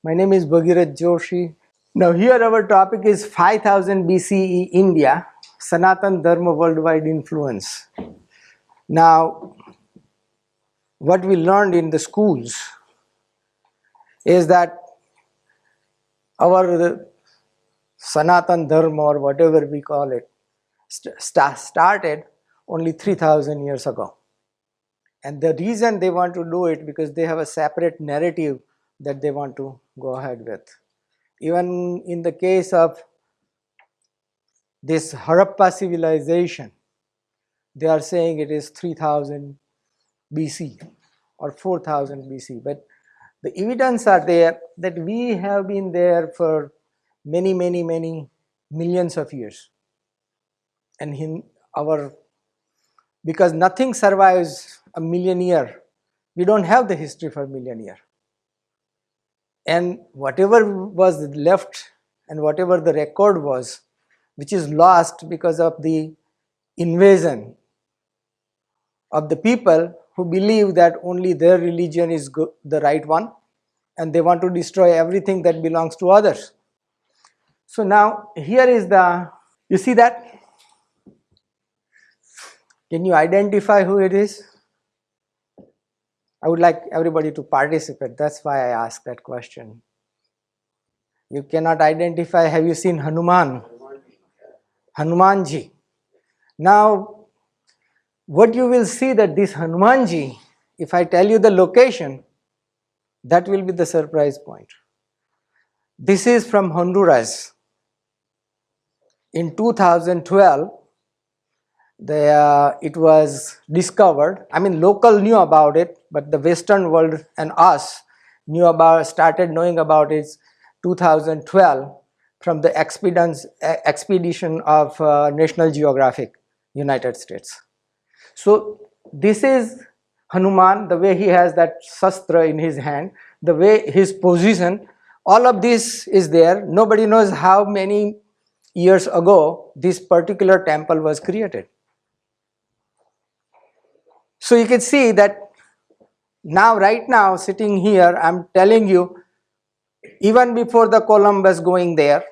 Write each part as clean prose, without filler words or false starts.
My name is Bhagirath Joshi. Now here our topic is 5000 BCE India, Sanatan Dharma worldwide influence. Now what we learned in the schools is that our Sanatan Dharma or whatever we call it started only 3000 years ago. And the reason they want to do it because they have a separate narrative that they want to go ahead with. Even in the case of this Harappa civilization, they are saying it is 3000 BC or 4000 BC, but the evidence are there that we have been there for many millions of years. And in our, because nothing survives a million year, we don't have the history for a million year. And whatever was left and whatever the record was, which is lost because of the invasion of the people who believe that only their religion is the right one and they want to destroy everything that belongs to others. So now here is the, you see that? Can you identify who it is? I would like everybody to participate. That's why I asked that question. You cannot identify. Have you seen Hanuman? Hanumanji. Now, what you will see that this Hanumanji, if I tell you the location, that will be the surprise point. This is from Honduras. In 2012, it was discovered. I mean, local knew about it, but the Western world and us started knowing about it 2012 from the expedition of National Geographic, United States. So this is Hanuman, the way he has that shastra in his hand, the way his position, all of this is there. Nobody knows how many years ago this particular temple was created. So you can see that now, right now, sitting here, I'm telling you, even before the Columbus going there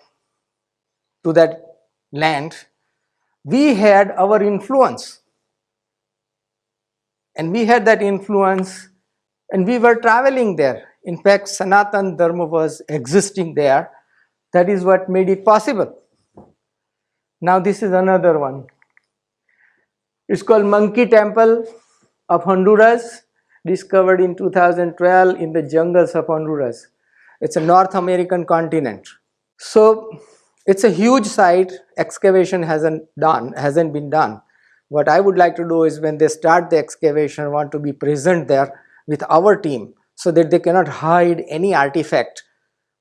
to that land, we had our influence. And we had that influence and we were traveling there. In fact, Sanatan Dharma was existing there. That is what made it possible. Now this is another one. It's called Monkey Temple of Honduras, discovered in 2012 in the jungles of Honduras. It's a North American continent. So it's a huge site. Excavation hasn't been done. What I would like to do is when they start the excavation, I want to be present there with our team so that they cannot hide any artifact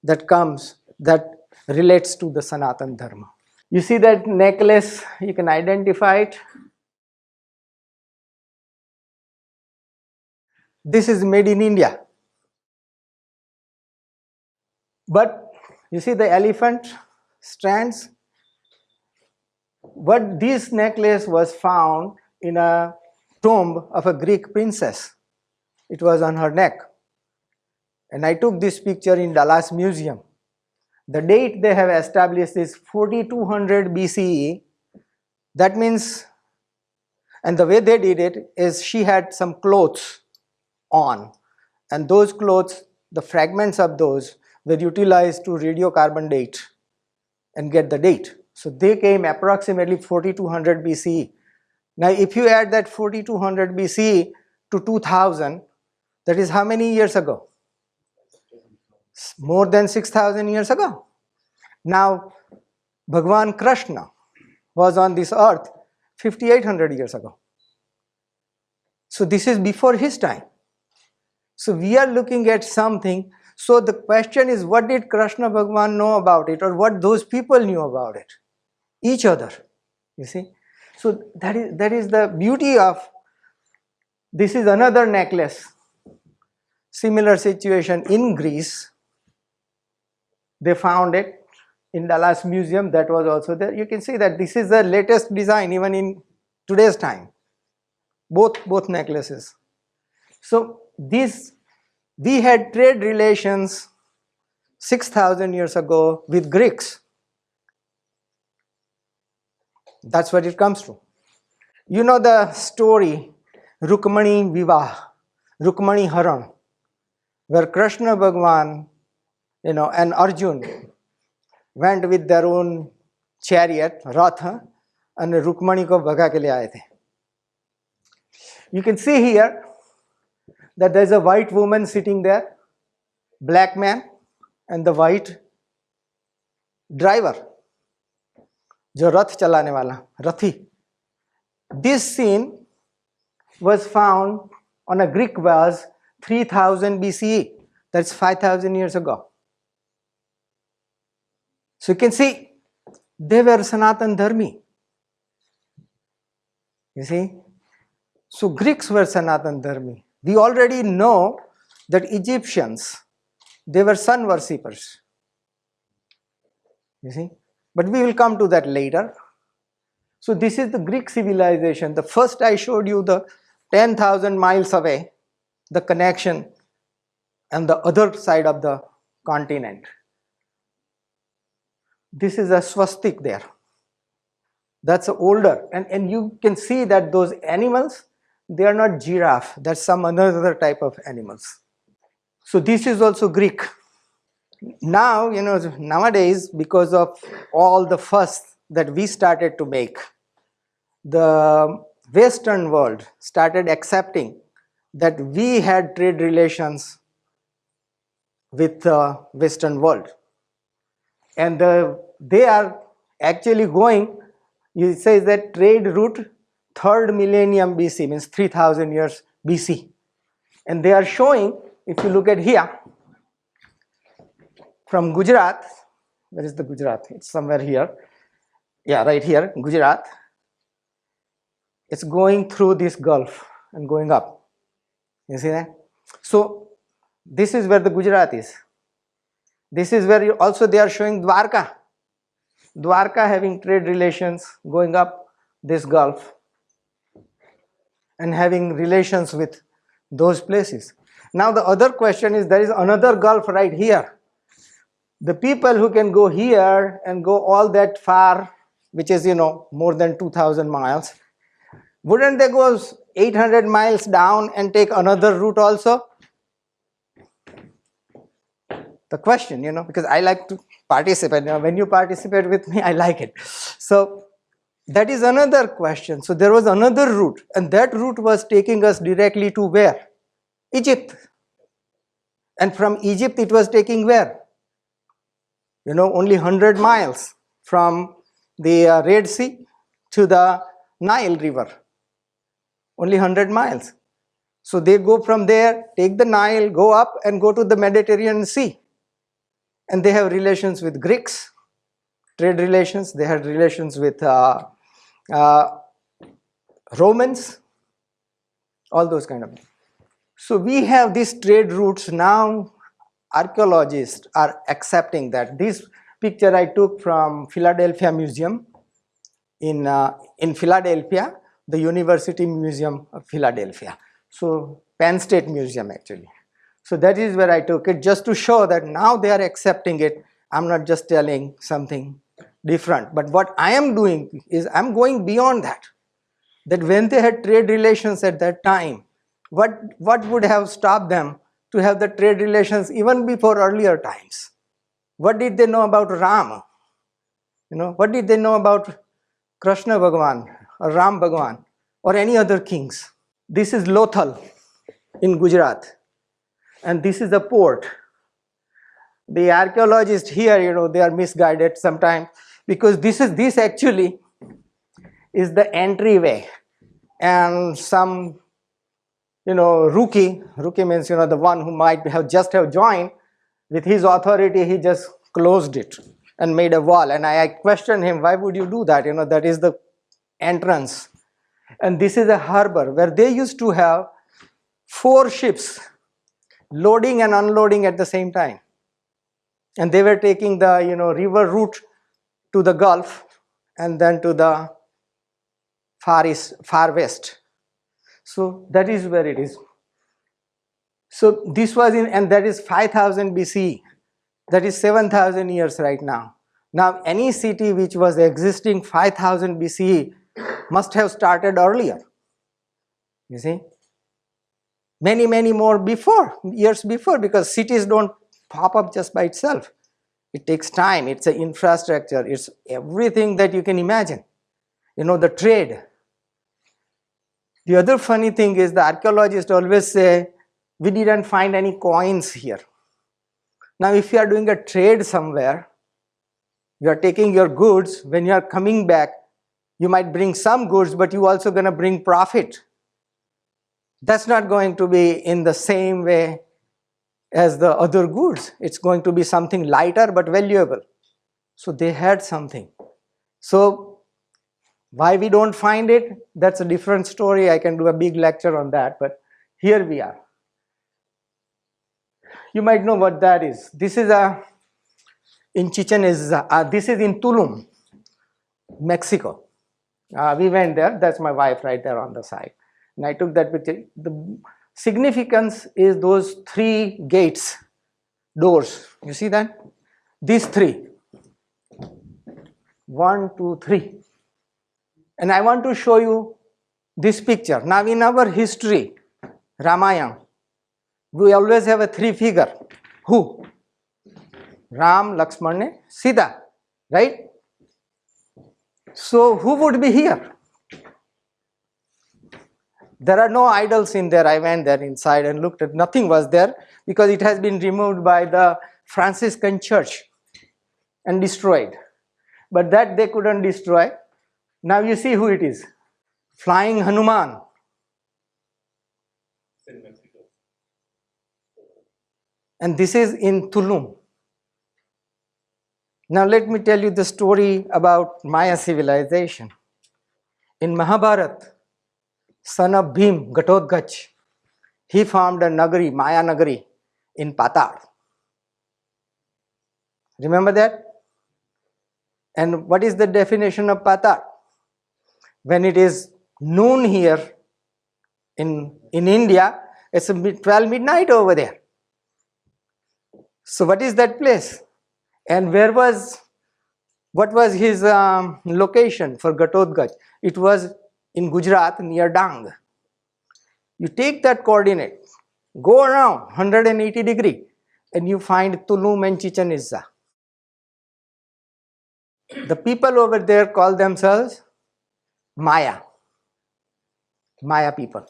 that comes that relates to the Sanatan Dharma. You see that necklace, you can identify it. This is made in India. But you see the elephant strands? But this necklace was found in a tomb of a Greek princess. It was on her neck. And I took this picture in Dallas Museum. The date they have established is 4200 BCE. That means, and the way they did it is she had some clothes on. And those clothes, the fragments of those were utilized to radiocarbon date and get the date. So they came approximately 4200 BCE. Now if you add that 4200 BCE to 2000, that is how many years ago? More than 6000 years ago. Now Bhagwan Krishna was on this earth 5800 years ago. So this is before his time. So we are looking at something. So the question is, what did Krishna Bhagwan know about it, or what those people knew about it? Each other, you see. So that is the beauty of, this is another necklace. Similar situation in Greece. They found it in Dallas Museum, that was also there. You can see that this is the latest design even in today's time. Both necklaces. So this, we had trade relations 6,000 years ago with Greeks. That's what it comes to. You know the story Rukmani Vivah, Rukmani Haran, where Krishna Bhagwan, and Arjun went with their own chariot, Ratha, and Rukmani ko bhaga ke liye aaye the. You can see here that there's a white woman sitting there, black man, and the white driver, jo rath chalane wala, rathi. This scene was found on a Greek vase 3000 BCE. That's 5,000 years ago. So you can see they were Sanatan Dharmi. You see? So Greeks were Sanatan Dharmi. We already know that Egyptians, they were sun worshippers. You see? But we will come to that later. So this is the Greek civilization. The first I showed you the 10,000 miles away, the connection and the other side of the continent. This is a swastik there. That's older. And you can see that those animals, they are not giraffe. That's some another type of animals. So this is also Greek. Now, nowadays, because of all the fuss that we started to make, the Western world started accepting that we had trade relations with the Western world. And they are actually going, it says that trade route 3rd millennium BC, means 3000 years BC. And they are showing, if you look at here, from Gujarat, where is the Gujarat? It's somewhere here. Yeah, right here, Gujarat. It's going through this gulf and going up. You see that? So this is where the Gujarat is. This is where also they are showing Dwarka. Dwarka having trade relations going up this gulf and having relations with those places. Now the other question is, there is another gulf right here. The people who can go here and go all that far, which is more than 2,000 miles, wouldn't they go 800 miles down and take another route also? The question, because I like to participate. When you participate with me, I like it. So that is another question. So there was another route, and that route was taking us directly to where? Egypt. And from Egypt it was taking where? Only 100 miles from the Red Sea to the Nile River. Only 100 miles. So they go from there, take the Nile, go up and go to the Mediterranean Sea. And they have relations with Greeks, trade relations. They had relations with Romans, all those kind of things. So we have these trade routes now. Archaeologists are accepting that. This picture I took from Philadelphia Museum in Philadelphia, the University Museum of Philadelphia. So Penn State Museum actually. So that is where I took it, just to show that now they are accepting it. I'm not just telling something different. But what I am doing is I'm going beyond that. That when they had trade relations at that time, what would have stopped them to have the trade relations even before earlier times? What did they know about Ram? What did they know about Krishna Bhagwan or Ram Bhagwan or any other kings? This is Lothal in Gujarat, and this is the port. The archaeologists here, they are misguided sometimes, because this actually is the entryway, and some rookie means the one who might have just joined, with his authority he just closed it and made a wall. And I questioned him, why would you do that? That is the entrance. And this is a harbor where they used to have 4 ships loading and unloading at the same time. And they were taking the river route to the Gulf and then to the far west. So that is where it is. So this was and that is 5000 BC. That is 7,000 years right now. Now, any city which was existing 5,000 BCE must have started earlier. You see? Many more years before, because cities don't pop up just by itself. It takes time, it's an infrastructure, it's everything that you can imagine. You know, the trade. The other funny thing is the archaeologists always say, we didn't find any coins here. Now, if you are doing a trade somewhere, you are taking your goods, when you are coming back, you might bring some goods, but you also going to bring profit. That's not going to be in the same way as the other goods. It's going to be something lighter but valuable. So they had something. So why we don't find it, that's a different story. I can do a big lecture on that, but here we are. You might know what that is. This is in Chichen Itza. This is in Tulum, Mexico. We went there. That's my wife right there on the side. And I took that picture. The significance is those 3 gates, doors. You see that? These 3. 1, 2, 3. And I want to show you this picture. Now, in our history, Ramayana, we always have a 3 figure. Who? Ram, Lakshmana, Sita, right? So who would be here? There are no idols in there. I went there inside and looked at, nothing was there because it has been removed by the Franciscan church and destroyed. But that they couldn't destroy. Now you see who it is. Flying Hanuman. And this is in Tulum. Now let me tell you the story about Maya civilization. In Mahabharata, son of Bhim, Ghatotkacha, he formed a Nagari, Maya Nagari in Patar. Remember that? And what is the definition of Patar? When it is noon here in India, it's 12 midnight over there. So what is that place? And what was his location for Ghatotkacha? It was in Gujarat near Dang. You take that coordinate, go around 180 degree and you find Tulum and Chichen Itza. The people over there call themselves Maya people.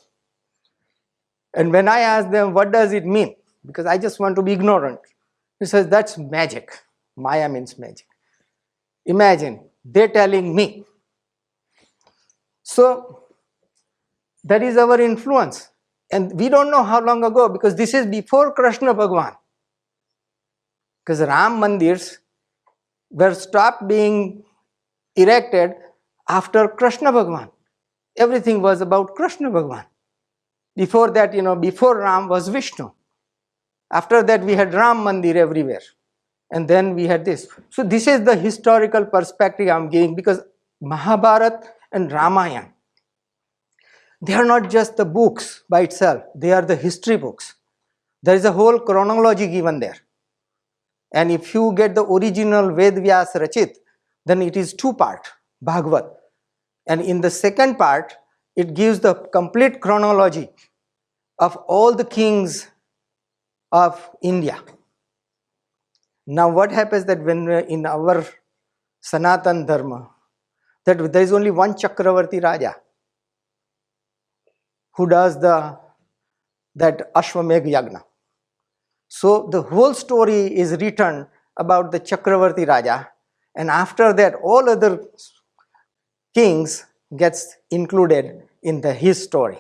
And when I ask them what does it mean, because I just want to be ignorant, he says that's magic. Maya means magic. Imagine, they're telling me. So that is our influence. And we don't know how long ago, because this is before Krishna Bhagwan. Because Ram Mandirs were stopped being erected after Krishna Bhagwan. Everything was about Krishna Bhagwan. Before that, before Ram was Vishnu. After that, we had Ram Mandir everywhere. And then we had this. So this is the historical perspective I'm giving, because Mahabharata and Ramayana, they are not just the books by itself, they are the history books. There is a whole chronology given there. And if you get the original Ved Vyas Rachit, then it is 2-part, Bhagavad. And in the second part, it gives the complete chronology of all the kings of India. Now what happens that when in our Sanatan Dharma, that there is only one Chakravarti Raja who does that Ashwamedh Yagna. So the whole story is written about the Chakravarti Raja, and after that all other kings gets included in his story.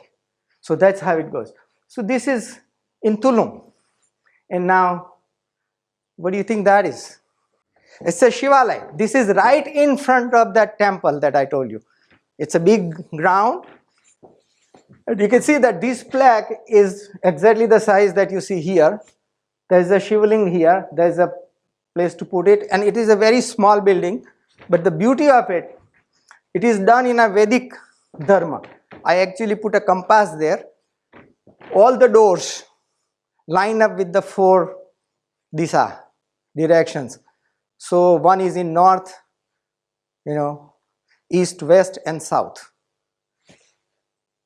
So that's how it goes. So this is in Tulum. And now, what do you think that is? It's a Shivalaya. This is right in front of that temple that I told you. It's a big ground. And you can see that this plaque is exactly the size that you see here. There's a Shivling here. There's a place to put it. And it is a very small building. But the beauty of it, it is done in a Vedic Dharma. I actually put a compass there. All the doors line up with the 4 Disa, directions. So one is in north, east, west and south.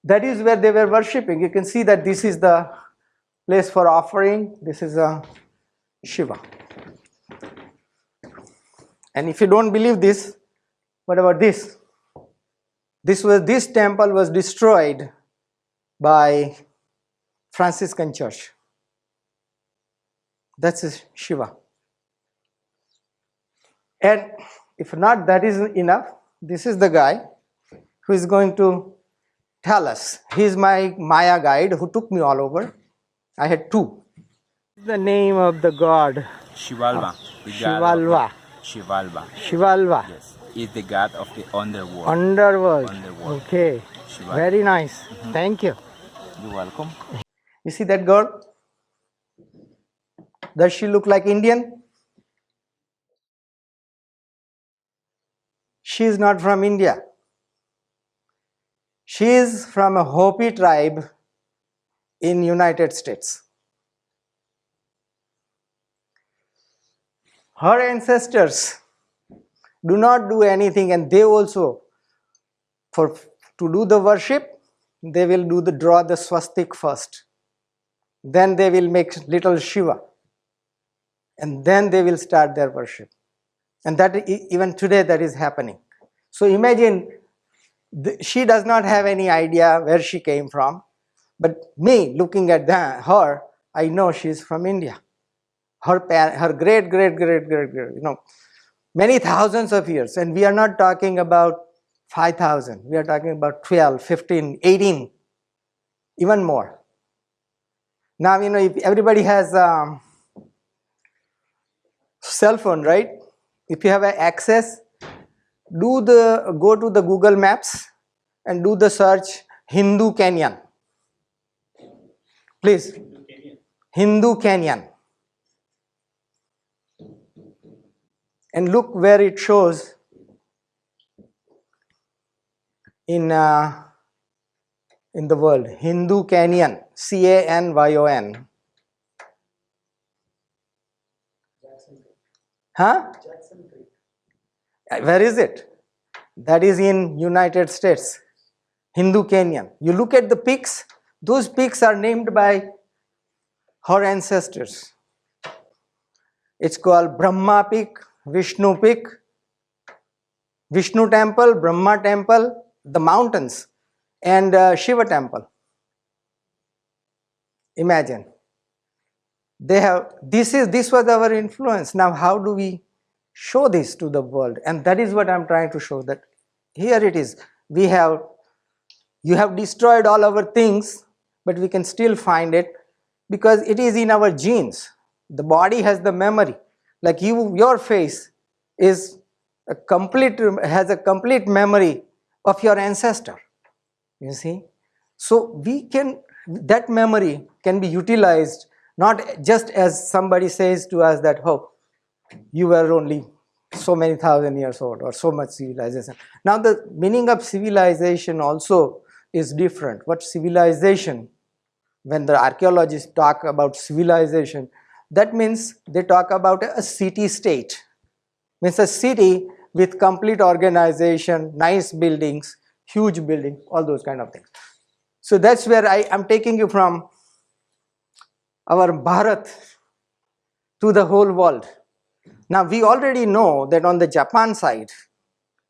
That is where they were worshipping. You can see that this is the place for offering. This is a Shiva. And if you don't believe this, what about this? This temple was destroyed by Franciscan Church. That's Shiva. And if not that is enough, this is the guy who is going to tell us. He is my Maya guide who took me all over. I had two. The name of the god? Shivalva. Shivalva. Shivalva. Shivalva. Yes. Is the god of the underworld. Underworld. Okay. Shivalva. Very nice. Thank you. You're welcome. You see that girl? Does she look like Indian? She is not from India. She is from a Hopi tribe in United States. Her ancestors do not do anything, and they also, to do the worship, they will draw the swastik first. Then they will make little Shiva. And then they will start their worship. And that even today that is happening. So imagine, she does not have any idea where she came from. But me looking at her, I know she is from India. Her great, many thousands of years. And we are not talking about 5,000. We are talking about 12, 15, 18, even more. Now, if everybody has cell phone, right? If you have access, go to the Google Maps and do the search Hindu Canyon. Please. Hindu Canyon. And look where it shows in the world. Hindu Canyon. Canyon. Huh? Where is it? That is in United States. Hindu Canyon. You look at the peaks. Those peaks are named by her ancestors. It's called Brahma Peak, Vishnu Peak, Vishnu Temple, Brahma Temple, the mountains, and Shiva Temple. Imagine. This was our influence. Now how do we show this to the world? And that is what I'm trying to show, that here it is. You have destroyed all our things, but we can still find it because it is in our genes. The body has the memory. Like your face has a complete memory of your ancestor. You see? So that memory can be utilized, not just as somebody says to us that, oh, you were only so many thousand years old or so much civilization. Now the meaning of civilization also is different. What civilization, when the archaeologists talk about civilization, that means they talk about a city-state. Means a city with complete organization, nice buildings, huge building, all those kind of things. So that's where I am taking you from our Bharat to the whole world. Now we already know that on the Japan side,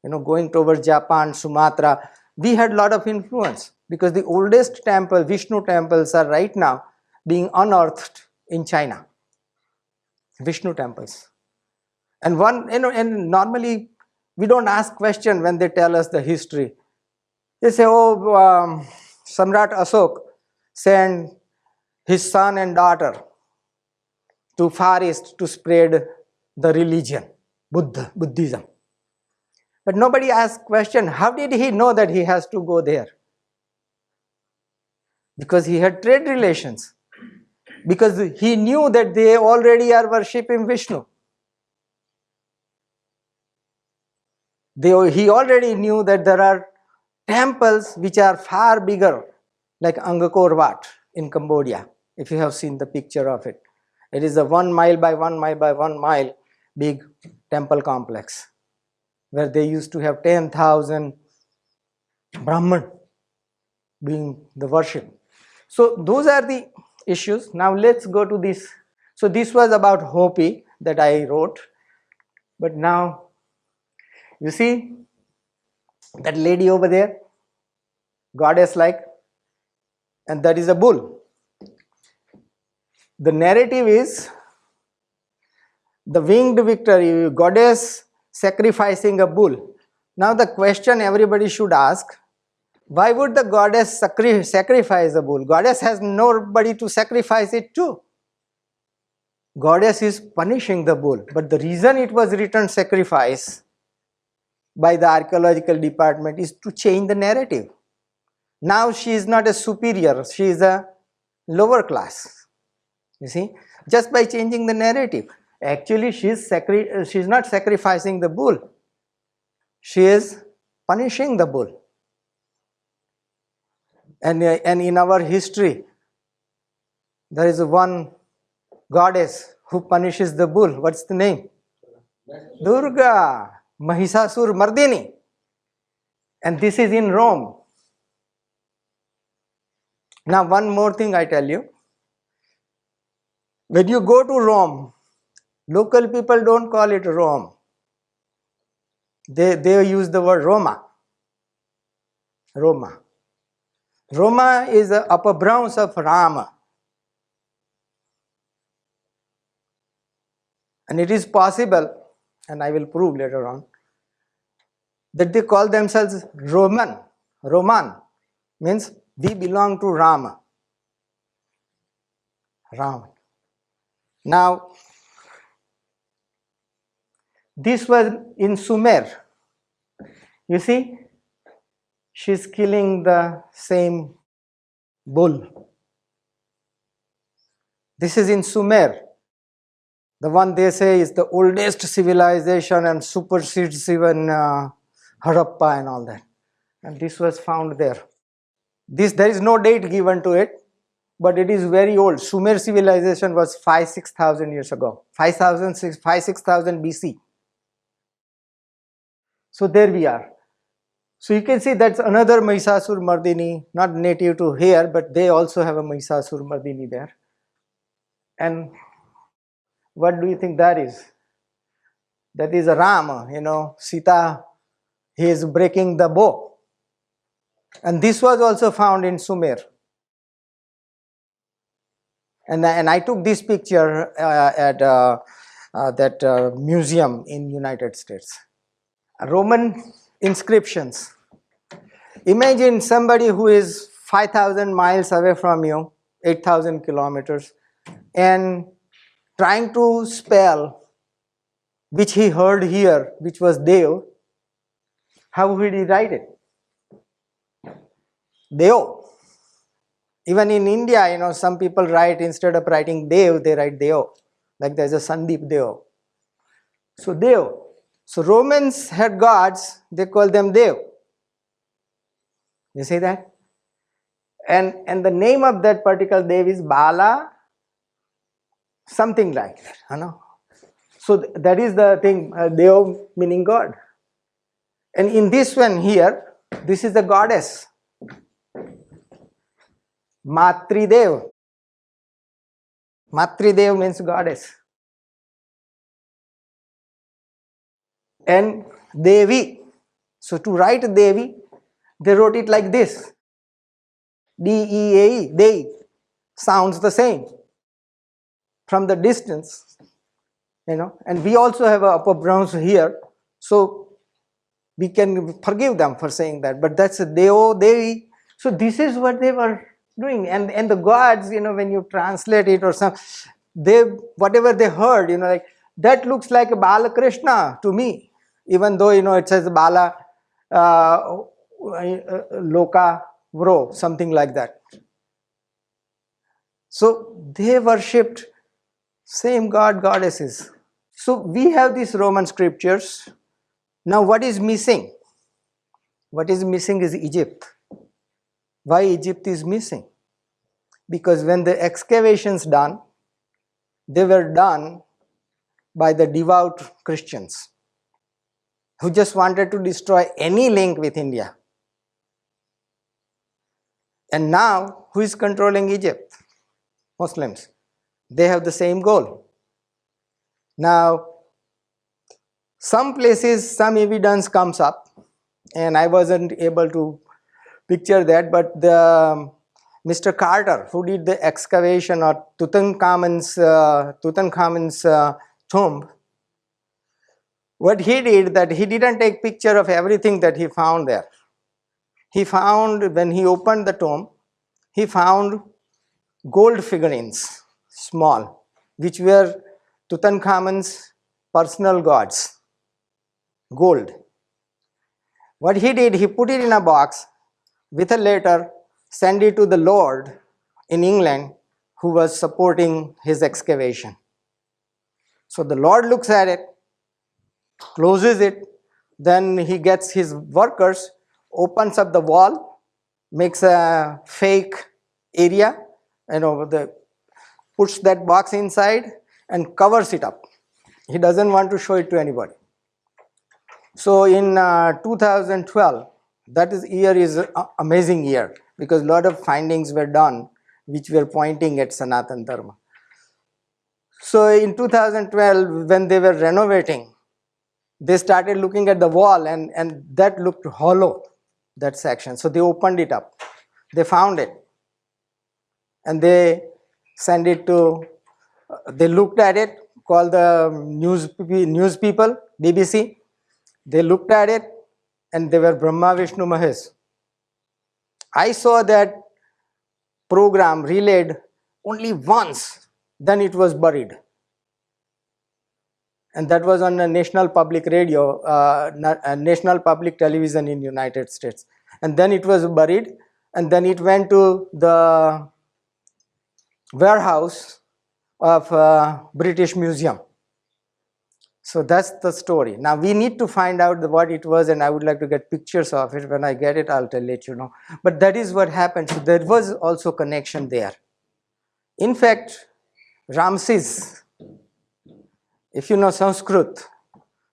going towards Japan, Sumatra, we had a lot of influence because the oldest temple, Vishnu temples, are right now being unearthed in China. Vishnu temples. And and normally we don't ask question when they tell us the history. They say, oh, Samrat Asok sent his son and daughter to Far East to spread the religion, Buddhism. But nobody asks question, how did he know that he has to go there? Because he had trade relations. Because he knew that they already are worshipping Vishnu. He already knew that there are temples which are far bigger, like Angkor Wat in Cambodia, if you have seen the picture of it. It is a 1 mile by 1 mile by 1 mile big temple complex where they used to have 10,000 Brahman doing the worship. So those are the issues. Now let's go to this. So this was about Hopi that I wrote. But now you see that lady over there, goddess like, and that is a bull. The narrative is the winged victory, goddess sacrificing a bull. Now the question everybody should ask, why would the goddess sacrifice a bull? Goddess has nobody to sacrifice it to. Goddess is punishing the bull, but the reason it was written sacrifice by the archaeological department is to change the narrative. Now she is not a superior, she is a lower class. You see, just by changing the narrative. Actually she is not sacrificing the bull, she is punishing the bull. And in our history, there is one goddess who punishes the bull. What's the name? Durga, Mahisasur Mardini. And this is in Rome. Now one more thing I tell you. When you go to Rome, local people don't call it Rome. They use the word Roma. Roma. Roma is the upper branch of Rama. And it is possible, and I will prove later on, that they call themselves Roman. Roman means we belong to Rama. Ram. Now, this was in Sumer. You see, she's killing the same bull. This is in Sumer. The one they say is the oldest civilization and supersedes even Harappa and all that. And this was found there. There is no date given to it, but it is very old. Sumer civilization was 5,000-6,000 years ago. 5,000-6,000 BC. So there we are. So you can see that's another Mahisasur Mardini, not native to here, but they also have a Mahisasur Mardini there. And what do you think that is? That is a Rama, Sita, he is breaking the bow. And this was also found in Sumer. And I took this picture at that museum in United States. Roman inscriptions. Imagine somebody who is 5,000 miles away from you, 8,000 kilometers, and trying to spell, which he heard here, which was Dev. How would he write it? Dev. Even in India, some people write, instead of writing Dev, they write Dev. Like there's a Sandeep Dev. So Dev. So Romans had gods, they call them Dev. You see that? And the name of that particular Dev is Bala, something like that. So that is the thing, Dev meaning God. And in this one here, this is the goddess. Matridev. Matridev means goddess. And Devi. So to write Devi, they wrote it like this. D-E-A-E, Devi. Sounds the same. From the distance, and we also have an upper branch here, so we can forgive them for saying that, but that's a Deo, Devi. So this is what they were doing, and the gods, when you translate it or some, whatever they heard, like that looks like a Balakrishna to me, even though it says Bala Loka Vro, something like that. So they worshipped same god, goddesses. So we have these Roman scriptures. Now what is missing? What is missing is Egypt. Why Egypt is missing? Because when the excavations done, they were done by the devout Christians who just wanted to destroy any link with India. And now, who is controlling Egypt? Muslims. They have the same goal. Now, some places, some evidence comes up, and I wasn't able to picture that, but the Mr. Carter, who did the excavation of Tutankhamun's tomb, what he did, that he didn't take picture of everything that he found there. He found, when he opened the tomb, he found gold figurines, small, which were Tutankhamun's personal gods, gold. What he did, he put it in a box with a letter, sent it to the Lord in England, who was supporting his excavation. So the Lord looks at it, closes it, then he gets his workers, opens up the wall, makes a fake area, puts that box inside and covers it up. He doesn't want to show it to anybody. So in 2012, that year is an amazing year, because a lot of findings were done which were pointing at Sanatan Dharma. So in 2012, when they were renovating, they started looking at the wall, and that looked hollow, that section. So they opened it up. They found it. And they sent it to, they looked at it, called the news people, BBC. They looked at it, and they were Brahma, Vishnu, Mahesh. I saw that program relayed only once, then it was buried. And that was on a national public radio, national public television in United States. And then it was buried, and then it went to the warehouse of British Museum. So that's the story. Now we need to find out what it was, and I would like to get pictures of it. When I get it, I'll let you know. But that is what happened. So there was also connection there. In fact, Ramses, if you know Sanskrit,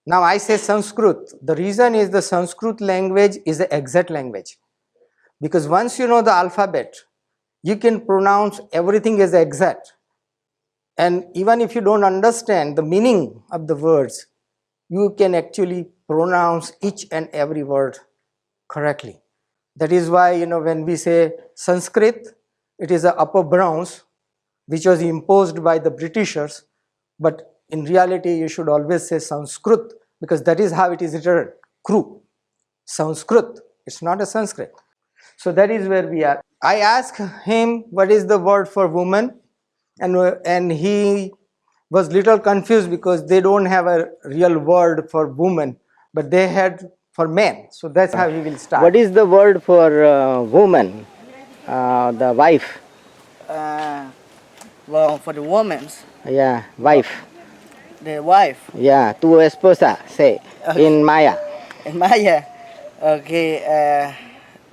now I say Sanskrit, the reason is the Sanskrit language is the exact language. Because once you know the alphabet, you can pronounce everything as exact. And even if you don't understand the meaning of the words, you can actually pronounce each and every word correctly. That is why, when we say Sanskrit, it is an upper bronze, which was imposed by the Britishers. But in reality, you should always say Sanskrit, because that is how it is written, Kru. Sanskrit, it's not a Sanskrit. So that is where we are. I asked him what is the word for woman, and he was little confused because they don't have a real word for woman, but they had for men. So that's how he will start. What is the word for woman, the wife? Well, for the woman's, Yeah, wife. the wife. Yeah, tu esposa, say, in Maya. In Maya, okay,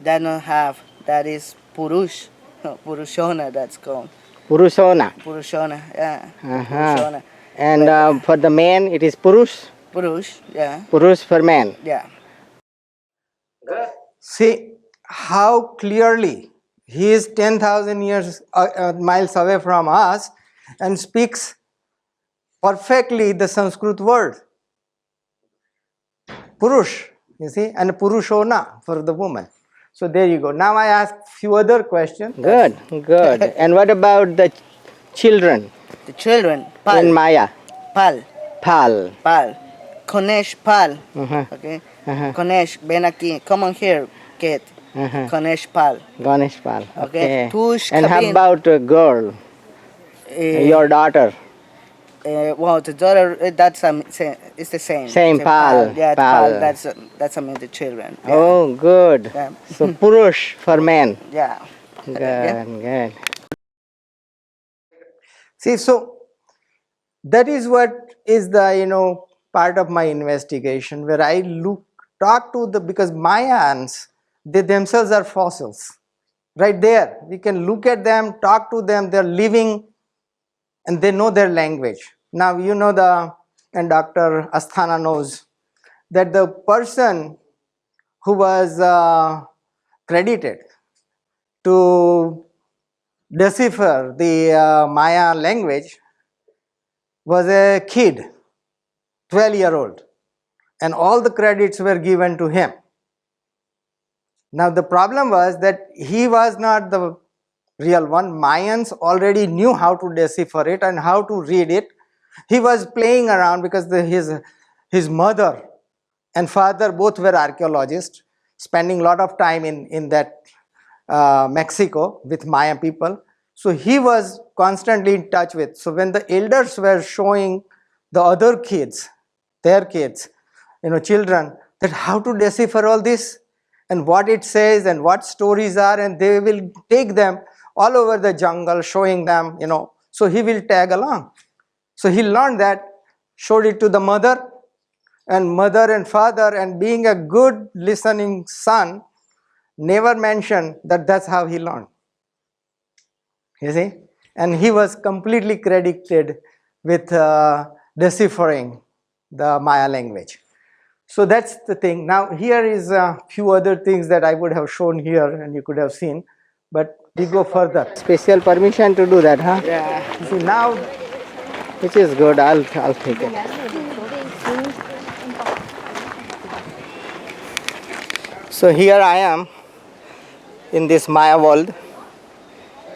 that don't have, that is Purush, Purushona, that's called. Purushona. Purushona, yeah. Uh-huh. And for the man, it is Purush. Purush, yeah. Purush for man. Yeah. See how clearly he is 10,000 miles away from us and speaks perfectly the Sanskrit word. Purush, you see, and Purushona for the woman. So there you go. Now I ask few other questions. Good, good. And what about the children? The children, Pal. In Maya? Pal. Pal. Pal. Konesh Pal. Uh-huh. Okay. Uh-huh. Konesh, ven aquí. Come on here, kid. Uh-huh. Konesh Pal. Ganesh Pal. Okay. Tush And how Kabin. about a girl? Your daughter? Well, the daughter, it's the same. Same, Pal. Yeah, Pal. That's the children. Yeah. Oh, good. Yeah. So Purush for man. Yeah. Good, Yeah. good. See, so that is what is the part of my investigation, where I talk to because Mayans, they themselves are fossils. Right there, we can look at them, talk to them. They're living and they know their language. Now you know and Dr. Asthana knows that the person who was credited to decipher the Maya language was a kid, 12-year-old, and all the credits were given to him. Now the problem was that he was not the real one. Mayans already knew how to decipher it and how to read it. He was playing around because his mother and father both were archaeologists, spending a lot of time in that Mexico with Maya people. So he was constantly in touch with. So when the elders were showing the other kids, their kids, children, that how to decipher all this and what it says and what stories are, and they will take them all over the jungle showing them, so he will tag along. So he learned that, showed it to the mother and father, and being a good listening son, never mentioned that that's how he learned. You see? And he was completely credited with deciphering the Maya language. So that's the thing. Now here is a few other things that I would have shown here and you could have seen, but we go further. Special permission to do that, huh? Yeah. See now, which is good, I'll take it. So here I am in this Maya world,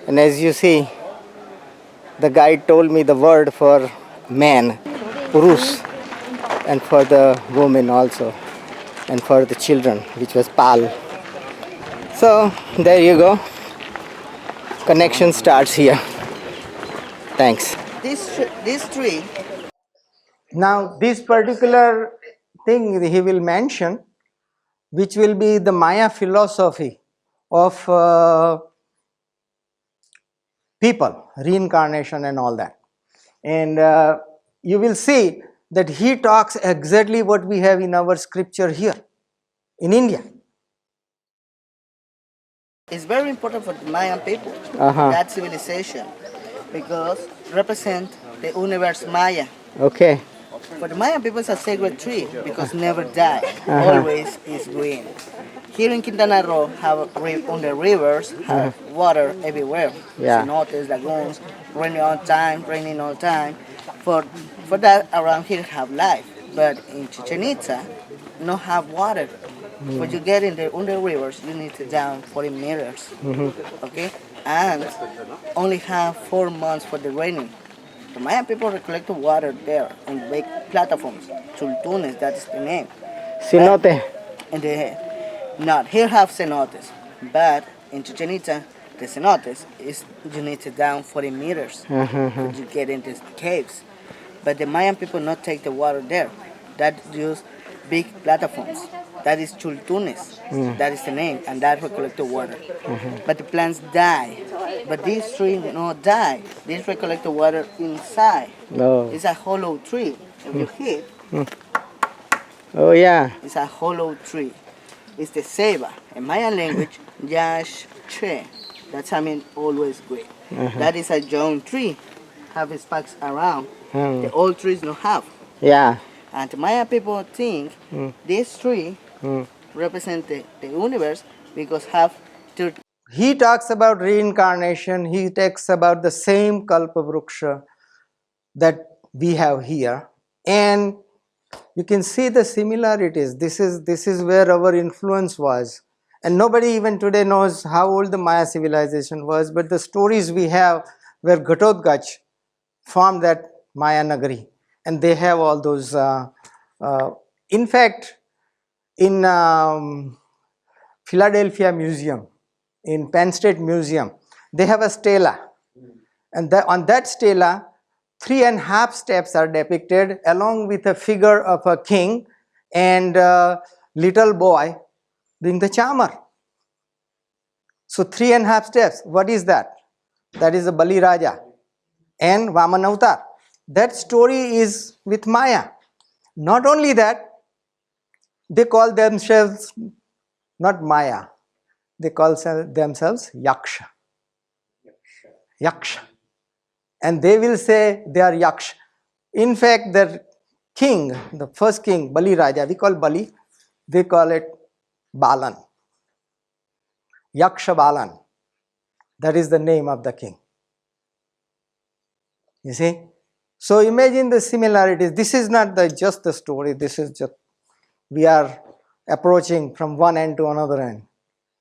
and as you see, the guide told me the word for man, Purus, and for the women also, and for the children, which was Pal. So there you go. Connection starts here. Thanks. This tree. Now this particular thing he will mention, which will be the Maya philosophy of people, reincarnation and all that. And you will see that he talks exactly what we have in our scripture here in India. It's very important for the Mayan people, that civilization, because represent the universe Maya. Okay. For the Mayan people, it's a sacred tree because never die, always is green. Here in Quintana Roo, have on the rivers, have water everywhere. Yeah. Cenotes, lagoons, raining all time. For that, around here have life, but in Chichen Itza, no have water. When you get in the under rivers, you need to down 40 meters, okay? And only have 4 months for the raining. The Mayan people collect the water there and make platforms, chultunes, that is the name. Cenote. And not here have cenotes, but in Chichen Itza, the cenotes is you need to down 40 meters when you get into the caves. But the Mayan people not take the water there. That use big platforms. That is chultunes. That is the name, and that will collect the water. But the plants die. But this tree not die. This will collect the water inside. No. It's a hollow tree. If you hit, Oh yeah. it's a hollow tree. It's the ceiba. In Mayan language, yash che. That's I mean always green. That is a young tree. Have its spikes around. The old trees don't have. Yeah. And Maya people think this tree represent the universe because have to. He talks about reincarnation. He talks about the same Kalpavruksha that we have here, and you can see the similarities. This is where our influence was, and nobody even today knows how old the Maya civilization was. But the stories we have where Ghatotkaч formed that Maya Nagari, and they have all those. In fact, in Philadelphia Museum, in Penn State Museum, they have a stela, and on that stela, 3.5 steps are depicted along with a figure of a king and a little boy doing the chamar. So 3.5 steps, what is that? That is a Bali Raja and Vaman Avatar. That story is with Maya. Not only that, they call themselves not Maya, they call themselves Yaksha. Yaksha. and they will say they are Yaksh. In fact, the king, the first king, Bali Raja, we call Bali, they call it Balan. Yaksha Balan. That is the name of the king. You see? So imagine the similarities. This is not just the story, this is just, we are approaching from one end to another end.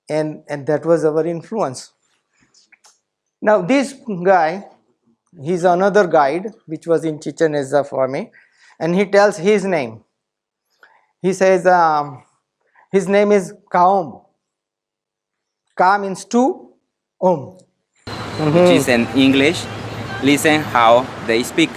And that was our influence. Now this guy, he's another guide which was in Chichen Itza for me, and he tells his name. He says his name is Kaom. Ka means two, Om. Which is in English. Listen how they speak.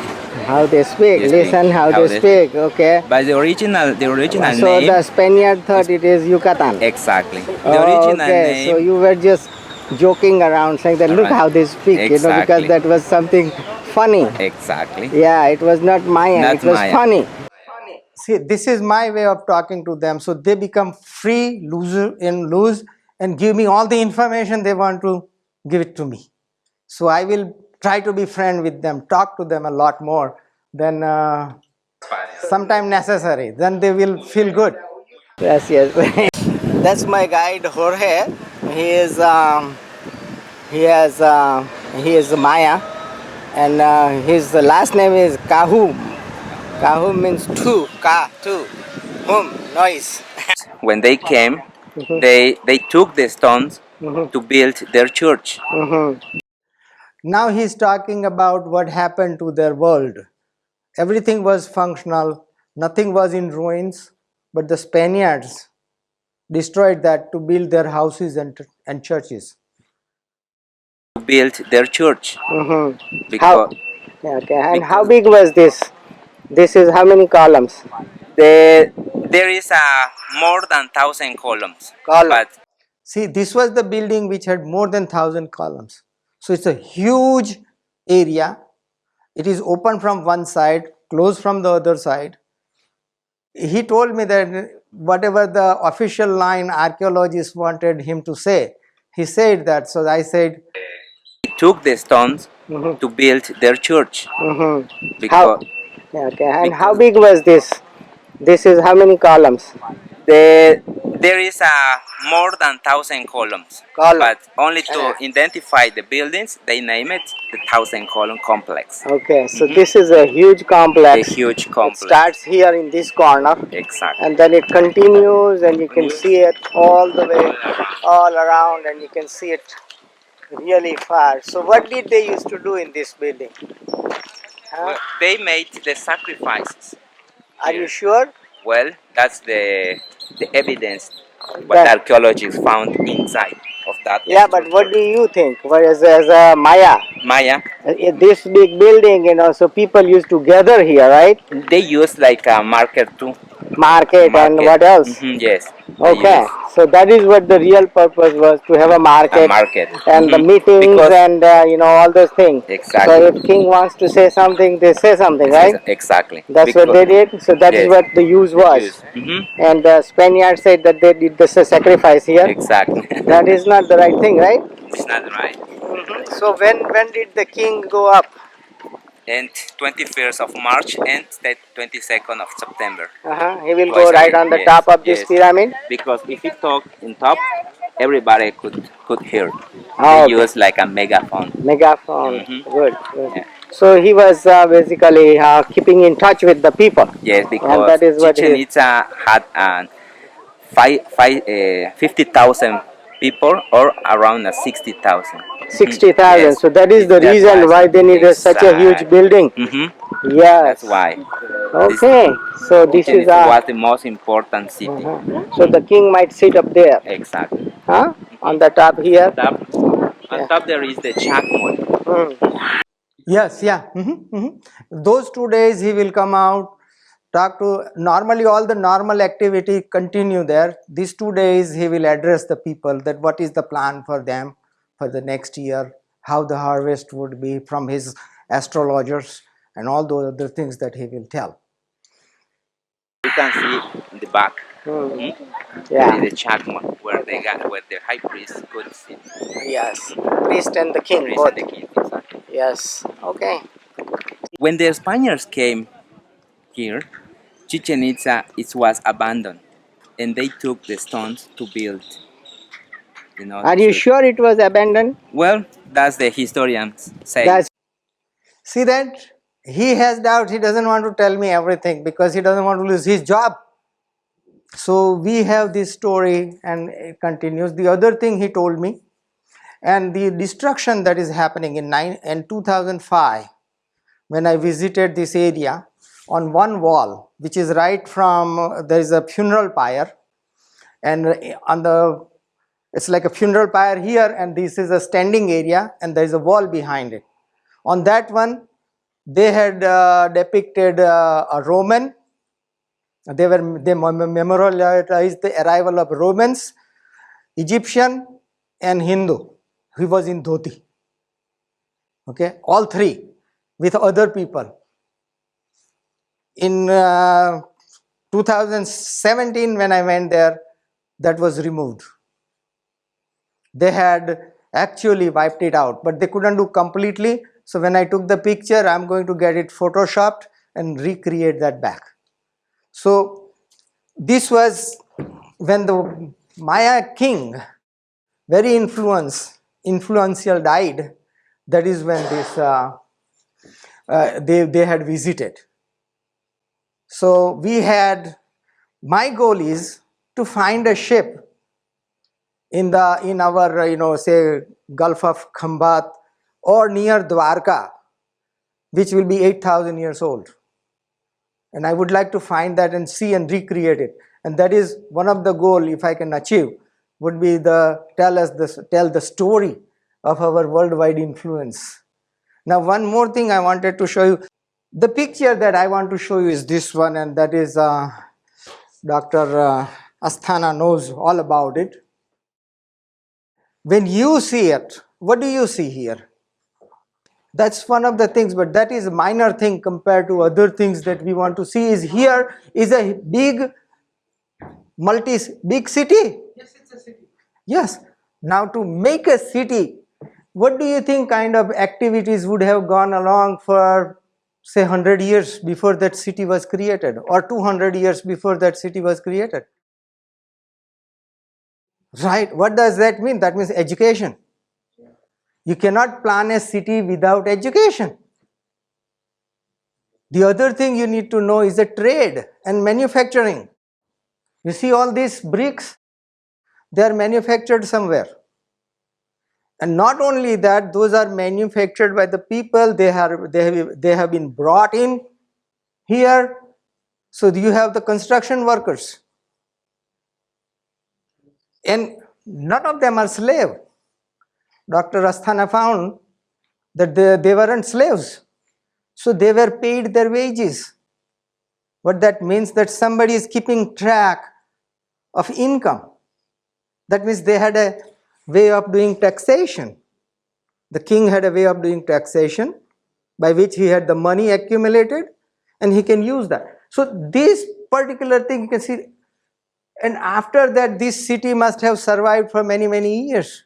How they speak, They listen speak, how how they they speak, okay. But the original So name. the Spaniard thought it is Yucatan. Exactly. The Oh, original okay, name. so you were just joking around saying that look Right. how they speak, because Exactly. that was something funny. Exactly. Yeah, it was not Mayan, Not it was Mayan. funny. See, this is my way of talking to them, so they become free, loose, and give me all the information they want to give it to me. So I will try to be friend with them, talk to them a lot more than sometime necessary. Then they will feel good. Yes, yes. That's my guide Jorge. He is he is Maya, and his last name is Kahum. Kahum means two, two, hum, noise. When they came, Mhm. they took the stones Mhm. to build their church. Now he's talking about what happened to their world. Everything was functional, nothing was in ruins, but the Spaniards destroyed that to build their houses and churches. To build their church. How? Because Okay, and how because- big was this? This is how many columns? there is more than 1,000 columns. But See, this was the building which had more than 1,000 columns. So it's a huge area. It is open from one side, closed from the other side. He told me that whatever the official line archaeologists wanted him to say, he said that. So I said, they took the stones to build their church. how? Because Okay, and how because- big was this? This is how many columns? there is more than 1,000 columns. But only to identify the buildings, they name it the 1,000-column complex. Okay, so Mhm. this is a huge A complex. huge It complex. starts here in this corner, Exactly. and then it continues, and you can see it all the way, all around, and you can see it really far. So what did they used to do in this building? Well, they made the sacrifices. Are you sure? Well, that's the evidence what That- archaeologists found inside of that. Yeah, but what do you think? Whereas as a Maya, Maya, this big building, so people used to gather here, right? they use like a marker too. Market and what else? Yes. they Okay, use so that is what the real purpose was, to have a market, a market. and the Mhm. meetings Because- and all those things. Exactly. So if king wants to say something, they say something, right? Exactly. That's what they did. So that is Yes. what the use was. And the Spaniards said that they did the sacrifice here. Exactly. That is not the right thing, right? It's not right. So when did the king go up? And 21st of March and the 22nd of September. He will Twice go a right year. on the Yes, top of this yes. pyramid. Because if he talk in top, everybody could hear. Oh, They okay. use like a megaphone. Megaphone. Mhm. Good. Good. Yeah. So he was basically keeping in touch with the people. Yes, And because that is what Chichen he. Itza had 50,000 people or around 60,000. 60,000. Yes. So that is the That's reason why they needed such a huge building. Mhm. Yes. That's why. Okay. So this Chichen is Itza was the most important city. So the king might sit up there, Exactly. huh? On the top here. On top there is the Chacmoy. Yes, yeah. Those 2 days he will come out, talk to, normally all the normal activity continue there. These 2 days he will address the people that what is the plan for them for the next year, how the harvest would be from his astrologers, and all those other things that he will tell. You can see in the back. Yeah. There is the Chacmoy where where the high priest could sit. Yes. Priest and the king Priest both. and the king. Exactly. Yes. Okay. When the Spaniards came here, Chichen Itza it was abandoned, and they took the stones to build. Are you sure it was abandoned? Well, that's the historians say. That's see that he has doubt. He doesn't want to tell me everything because he doesn't want to lose his job. So we have this story and it continues. The other thing he told me, and the destruction that is happening in 2005 when I visited this area, on one wall, which is right from there is a funeral pyre, and on the it's like a funeral pyre here, and this is a standing area, and there is a wall behind it. On that one, they had depicted a Roman. They memorialized the arrival of Romans, Egyptian, and Hindu. He was in dhoti. Okay, all three with other people. In 2017, when I went there, that was removed. They had actually wiped it out, but they couldn't do completely. So when I took the picture, I'm going to get it photoshopped and recreate that back. So this was when the Maya king, very influential, died. That is when this they had visited. So we had, my goal is to find a ship in our say Gulf of Khambat or near Dwarka, which will be 8,000 years old, and I would like to find that and see and recreate it. And that is one of the goal, if I can achieve, would be tell the story of our worldwide influence. Now one more thing I wanted to show you. The picture that I want to show you is this one, and that is Dr. Asthana knows all about it. When you see it, what do you see here? That's one of the things, but that is a minor thing compared to other things that we want to see. Is here is a big city. Yes, it's a city. Yes. Now to make a city, what do you think kind of activities would have gone along for say 100 years before that city was created, or 200 years before that city was created? Right. What does that mean? That means education. You cannot plan a city without education. The other thing you need to know is the trade and manufacturing. You see all these bricks, they are manufactured somewhere. And not only that, those are manufactured by the people, they have been brought in here. So you have the construction workers. And none of them are slaves. Dr. Asthana found that they weren't slaves. So they were paid their wages. What that means, that somebody is keeping track of income. That means they had a way of doing taxation. The king had a way of doing taxation by which he had the money accumulated and he can use that. So this particular thing you can see, and after that this city must have survived for many, many years.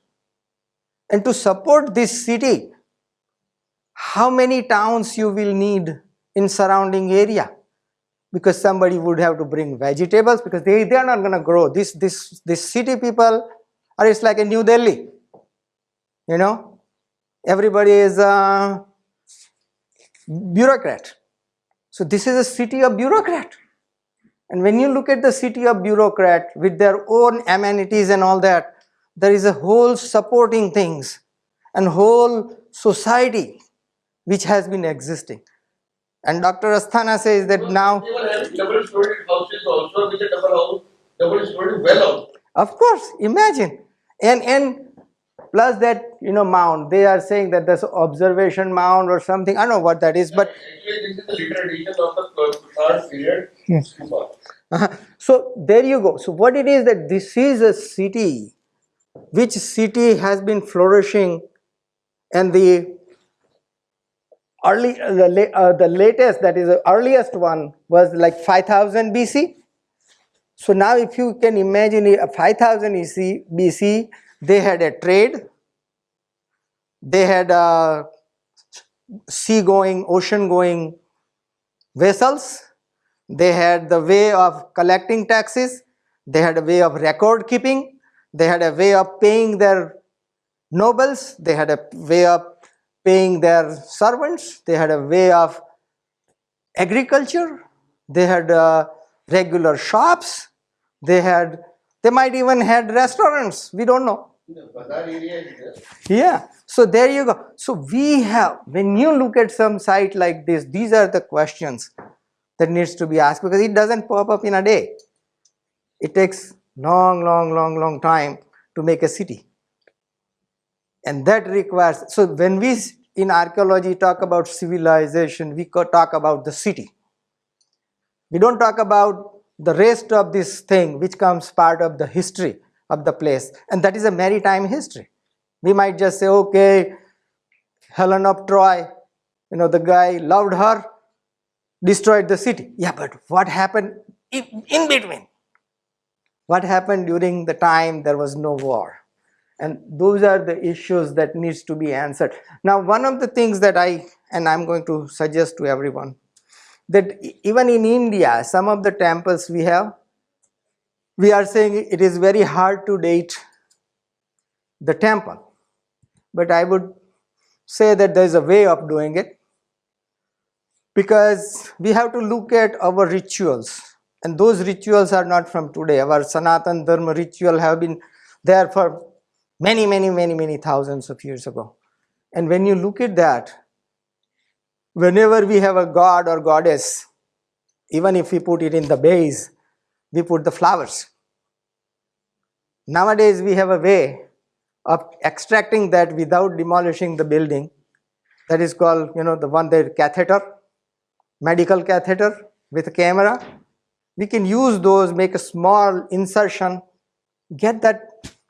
And to support this city, how many towns you will need in surrounding area? Because somebody would have to bring vegetables, because they are not going to grow. This city people are, it's like a New Delhi. You know, everybody is a bureaucrat. So this is a city of bureaucrat. And when you look at the city of bureaucrat with their own amenities and all that, there is a whole supporting things and whole society which has been existing. And Dr. Asthana says that now, Even having double-storied houses also with a double-storied well out. of course, imagine, and plus that mound. They are saying that there's observation mound or something. I don't know what that is, but Actually, this is the later edition of the third period. yes. So there you go. So what it is, that this is a city, which city has been flourishing, and the latest, that is the earliest one, was like 5000 BC. So now if you can imagine 5000 BC, they had a trade, they had sea-going, ocean-going vessels. They had the way of collecting taxes. They had a way of record keeping. They had a way of paying their nobles. They had a way of paying their servants. They had a way of agriculture. They had regular shops. They might even had restaurants. We don't know. The Bazar area is there. Yeah, so there you go. So we have, when you look at some site like this, these are the questions that needs to be asked, because it doesn't pop up in a day. It takes long time to make a city. And that requires, so when we in archaeology talk about civilization, we talk about the city. We don't talk about the rest of this thing which comes part of the history of the place, and that is a maritime history. We might just say, okay, Helen of Troy, the guy loved her, destroyed the city. Yeah, but what happened in between? What happened during the time there was no war? And those are the issues that needs to be answered. Now, one of the things that I'm going to suggest to everyone, that even in India, some of the temples we are saying it is very hard to date the temple. But I would say that there is a way of doing it, because we have to look at our rituals, and those rituals are not from today. Our Sanatan Dharma ritual have been there for many thousands of years ago. And when you look at that, whenever we have a god or goddess, even if we put it in the base, we put the flowers. Nowadays we have a way of extracting that without demolishing the building. That is called, the one that catheter, medical catheter with a camera. We can use those, make a small insertion, get that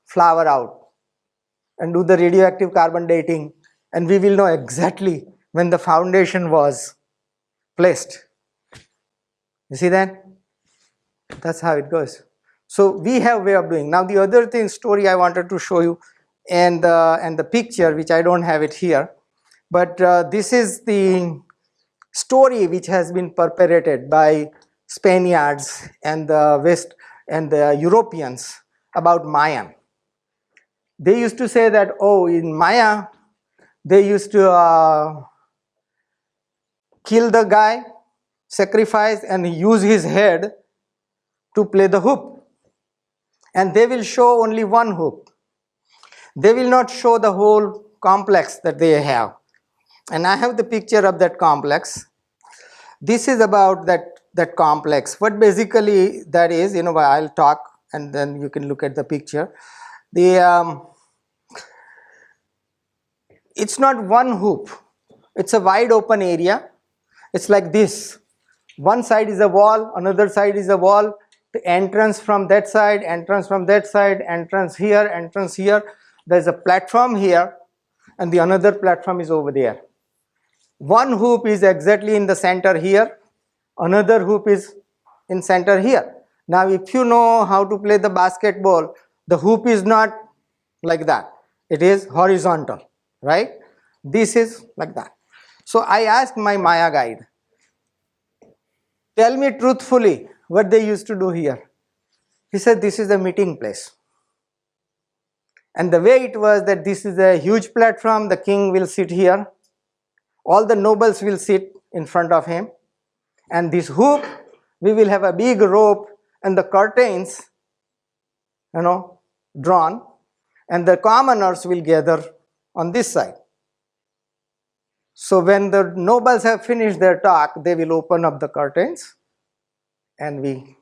flower out, and do the radioactive carbon dating, and we will know exactly when the foundation was placed. You see that? That's how it goes. So we have a way of doing. Now the other story I wanted to show you, and the picture, which I don't have it here, but this is the story which has been perpetrated by Spaniards and the West and the Europeans about Mayan. They used to say that, in Maya, they used to kill the guy, sacrifice, and use his head to play the hoop. And they will show only one hoop. They will not show the whole complex that they have. And I have the picture of that complex. This is about that complex. What basically that is, I'll talk and then you can look at the picture. It's not one hoop. It's a wide open area. It's like this. One side is a wall, another side is a wall. The entrance from that side, entrance from that side, entrance here, entrance here. There's a platform here, and the another platform is over there. One hoop is exactly in the center here. Another hoop is in center here. Now, if you know how to play the basketball, the hoop is not like that. It is horizontal, right? This is like that. So I asked my Maya guide, tell me truthfully what they used to do here. He said, this is a meeting place. And the way it was that this is a huge platform, the king will sit here, all the nobles will sit in front of him, and this hoop, we will have a big rope and the curtains, drawn, and the commoners will gather on this side. So when the nobles have finished their talk, they will open up the curtains and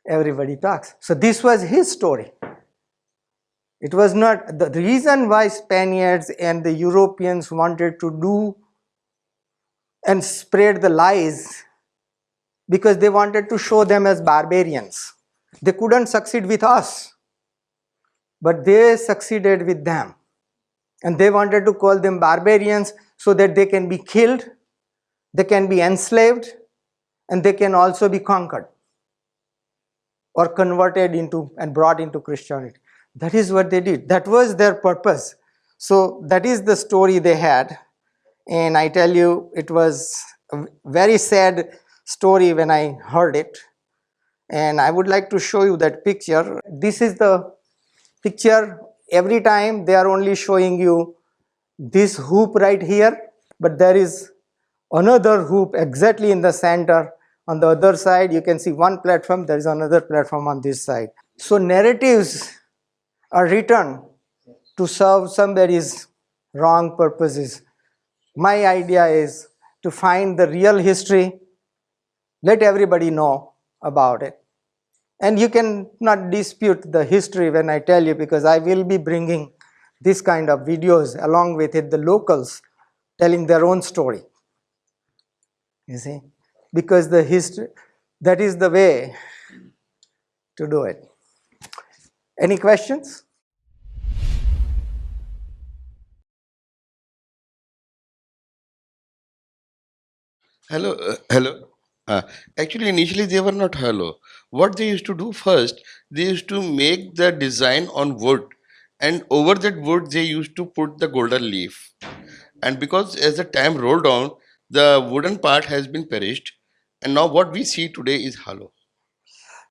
everybody talks. So this was his story. It was not the reason why Spaniards and the Europeans wanted to do and spread the lies, because they wanted to show them as barbarians. They couldn't succeed with us, but they succeeded with them. And they wanted to call them barbarians so that they can be killed, they can be enslaved, and they can also be conquered or converted into and brought into Christianity. That is what they did. That was their purpose. So that is the story they had. And I tell you, it was a very sad story when I heard it. And I would like to show you that picture. This is the picture. Every time they are only showing you this hoop right here, but there is another hoop exactly in the center. On the other side, you can see one platform, there is another platform on this side. So narratives are written to serve somebody's wrong purposes. My idea is to find the real history, let everybody know about it. And you can not dispute the history when I tell you, because I will be bringing this kind of videos along with it, the locals telling their own story. You see, because the history, that is the way to do it. Any questions? Hello, hello. Actually, initially they were not hollow. What they used to do first, they used to make the design on wood, and over that wood they used to put the golden leaf. And because as the time rolled on, the wooden part has been perished, and now what we see today is hollow.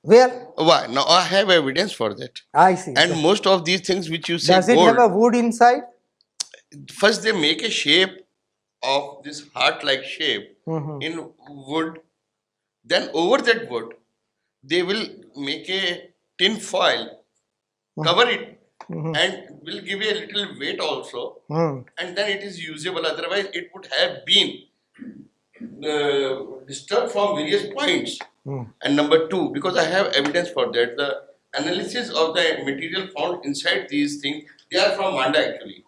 Well, Why? Now I have evidence for that. I see. And most of these things which you say Does it have gold, a wood inside? first they make a shape of this heart-like shape in wood. Then over that wood, they will make a tin foil, cover it, and will give a little weight also, and then it is usable. Otherwise, it would have been disturbed from various points. And number two, because I have evidence for that, the analysis of the material found inside these things, they are from Manda actually.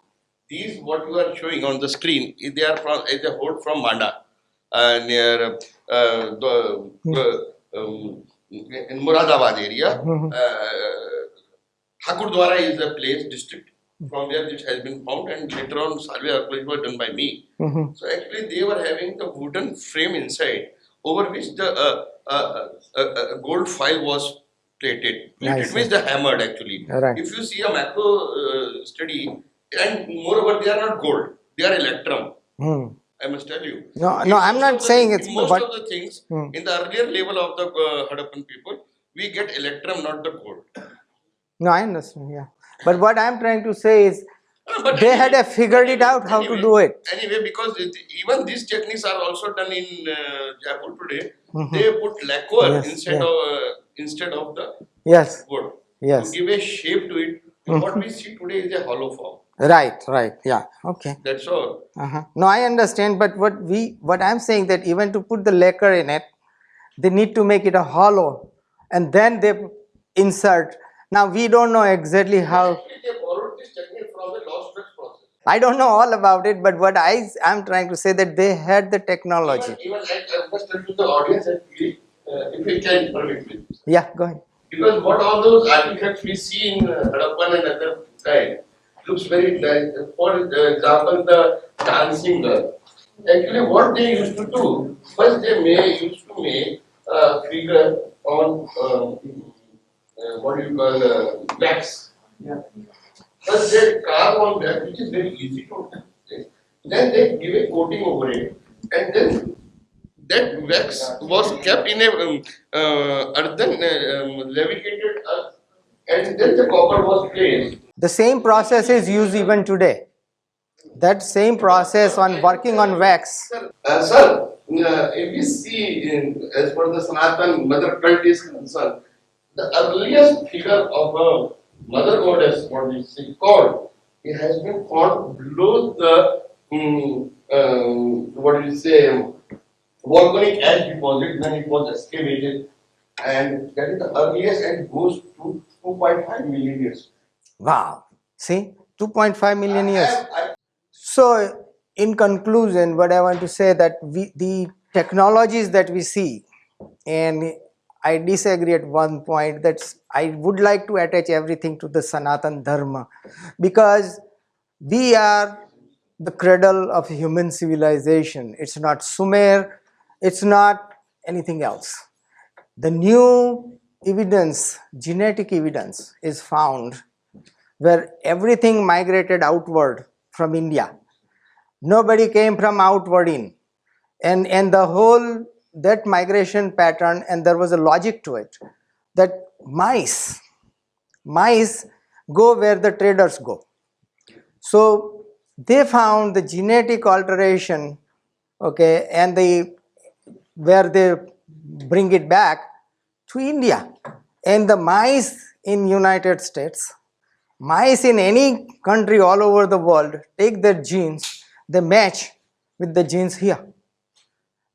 These what you are showing on the screen, they are from is a hold from Manda near in Muradabad area. Hakurdwara is the place district from where this has been found, and later on survey archaeology was done by me. So actually they were having the wooden frame inside over which the gold file was plated. Plated means the hammered actually. Right. If you see a macro study, and moreover they are not gold, they are electrum. I must tell you. No, I'm not saying it's. Most But of the things in the earlier level of the Harappan people, we get electrum, not the gold. no, I understand. Yeah, but what I'm trying to say is, But they had figured it out how to do it. Anyway, because even these techniques are also done in Jaipur today. They put lacquer Yes, instead of the Yes. wood Yes. to give a shape to it. What we see today is a hollow form. Right. Right. Yeah. Okay. That's all. No, I understand. But what I'm saying, that even to put the lacquer in it, they need to make it a hollow, and then they insert. Now we don't know exactly how. Actually, they borrowed this technique from the lost drugs process. I don't know all about it, but what I'm trying to say, that they had the technology. Even I must tell you the audience actually, if we can permit me. Yeah. Go ahead. Because what all those artifacts we see in Harappan and other time looks very like, for example, the dancing girl. Actually, what they used to do, first they used to make a figure on what do you call wax. Yeah. First they carve on wax, which is very easy to do. Then they give a coating over it, and then that wax was kept in a earthen levitated earth, and then the copper was placed. The same process is used even today. That same process on working on wax. Sir, if we see as per the Sanatan mother cult is concerned, the earliest figure of a mother goddess, what we say called, it has been found below the what do you say, volcanic ash deposit when it was excavated, and that is the earliest and goes to 2.5 million years. Wow. See, 2.5 million years. So, in conclusion, what I want to say, that the technologies that we see, and I disagree at one point, that I would like to attach everything to the Sanatan Dharma, because we are the cradle of human civilization. It's not Sumer, it's not anything else. The new evidence, genetic evidence, is found where everything migrated outward from India. Nobody came from outward in. And the whole, that migration pattern, and there was a logic to it, that mice go where the traders go. So they found the genetic alteration, okay, and where they bring it back to India. And the mice in United States, mice in any country all over the world, take their genes, they match with the genes here.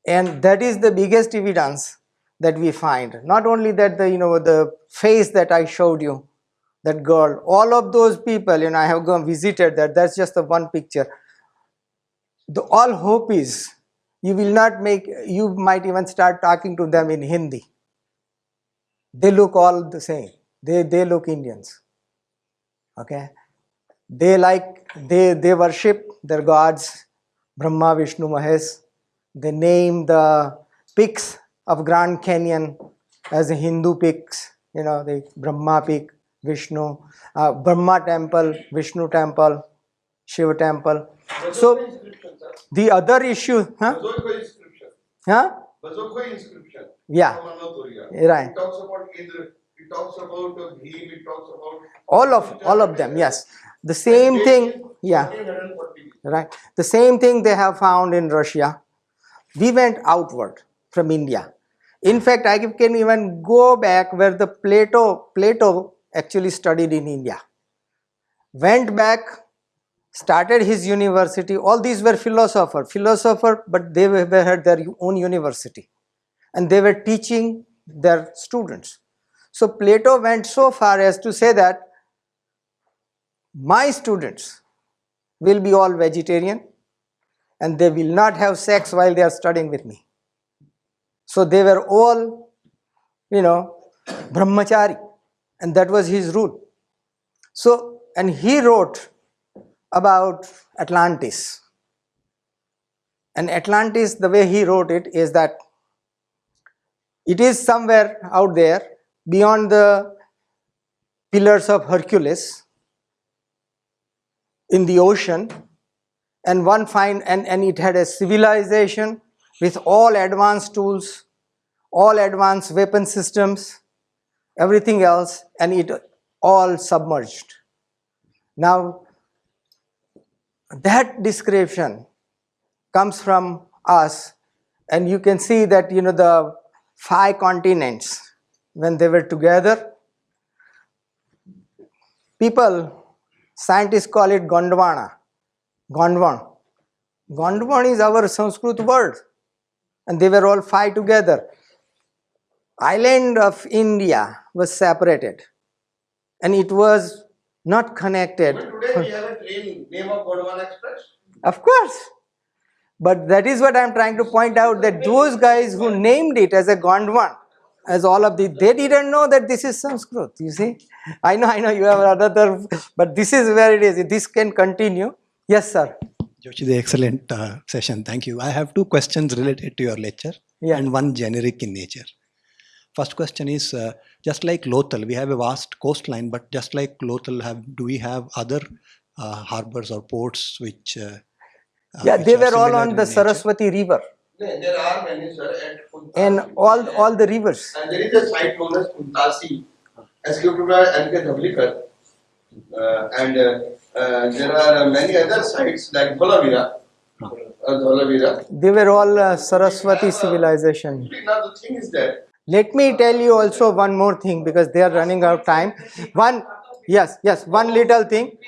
And that is the biggest evidence that we find. Not only that, the face that I showed you, that girl, all of those people, I have gone visited that. That's just the one picture. The all hope is you might even start talking to them in Hindi. They look all the same. They look Indians. Okay, they worship their gods, Brahma, Vishnu, Mahesh. They name the peaks of Grand Canyon as the Hindu peaks, the Brahma peak, Vishnu, Brahma temple, Vishnu temple, Shiva temple. So the other issue, Bazoka inscription. Bazoka inscription. Yeah. From Anatolia. Right. It talks about Indra. It talks about Bhim. It talks about all of them. Yes, the same thing. Yeah. 1440. Right. The same thing they have found in Russia. We went outward from India. In fact, I can even go back where the Plato actually studied in India. Went back, started his university. All these were philosophers, but they had their own university. And they were teaching their students. So Plato went so far as to say that my students will be all vegetarian and they will not have sex while they are studying with me. So they were all, brahmachari, and that was his rule. So, and he wrote about Atlantis. And Atlantis, the way he wrote it is that it is somewhere out there beyond the pillars of Hercules in the ocean, and and it had a civilization with all advanced tools, all advanced weapon systems, everything else, and it all submerged. Now, that description comes from us, and you can see that the 5 continents, when they were together, scientists call it Gondwana. Gondwan is our Sanskrit word, and they were all 5 together. Island of India was separated, and it was not connected. Even today we have a train name of Gondwana Express. Of course. But that is what I am trying to point out, that those guys who named it as a Gondwan, as all of these, they didn't know that this is Sanskrit, you see. I know you have another, but this is where it is. This can continue. Yes, sir. Joshi, the excellent session. Thank you. I have 2 questions related to your lecture and one generic in nature. First question is, just like Lothal, we have a vast coastline, but just like Lothal, do we have other harbors or ports which which they are were all similar on in the nature? Saraswati river There are many, sir, at Kuntasi. and all the rivers. And there is a site known as Kuntasi, excavated by N.K. Dhavlikar. And there are many other sites like Dholavira. They were all Saraswati civilization. Now the thing is that Let me tell you also one more thing, because they are running out of time. One little thing.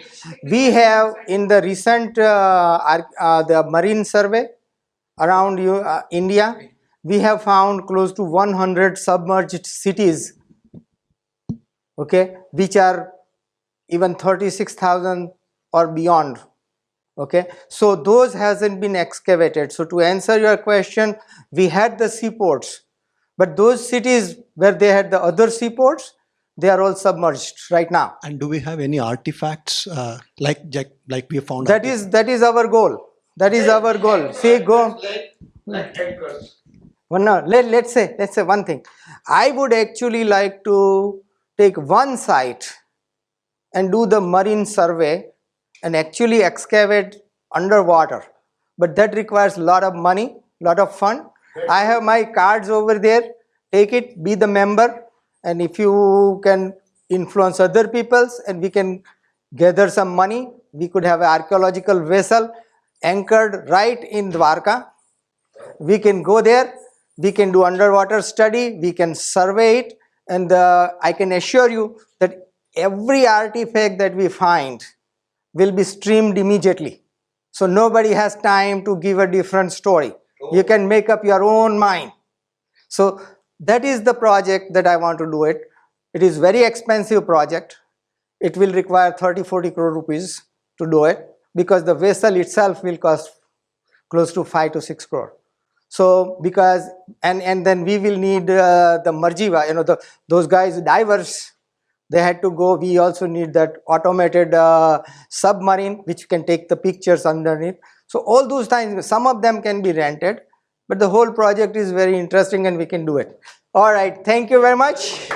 We have in the recent the marine survey around India, we have found close to 100 submerged cities, okay, which are even 36,000 or beyond. Okay, so those hasn't been excavated. So to answer your question, we had the seaports, but those cities where they had the other seaports, they are all submerged right now. And do we have any artifacts like we found? That is our goal. That is our goal. See, go. like anchors. Well, no, let's say one thing. I would actually like to take one site and do the marine survey and actually excavate underwater but that requires a lot of money, lot of fund. I have my cards over there. Take it, be the member, and if you can influence other peoples and we can gather some money, we could have an archaeological vessel anchored right in Dwarka. We can go there, we can do underwater study, we can survey it, and I can assure you that every artifact that we find will be streamed immediately. So nobody has time to give a different story. You can make up your own mind. So that is the project that I want to do it. It is very expensive project. It will require 30-40 crore rupees to do it, because the vessel itself will cost close to 5 to 6 crore. So because and then we will need the Marjiva, you know, those guys, divers, they had to go. We also need that automated submarine which can take the pictures underneath. So all those things, some of them can be rented, but the whole project is very interesting and we can do it. All right, thank you very much.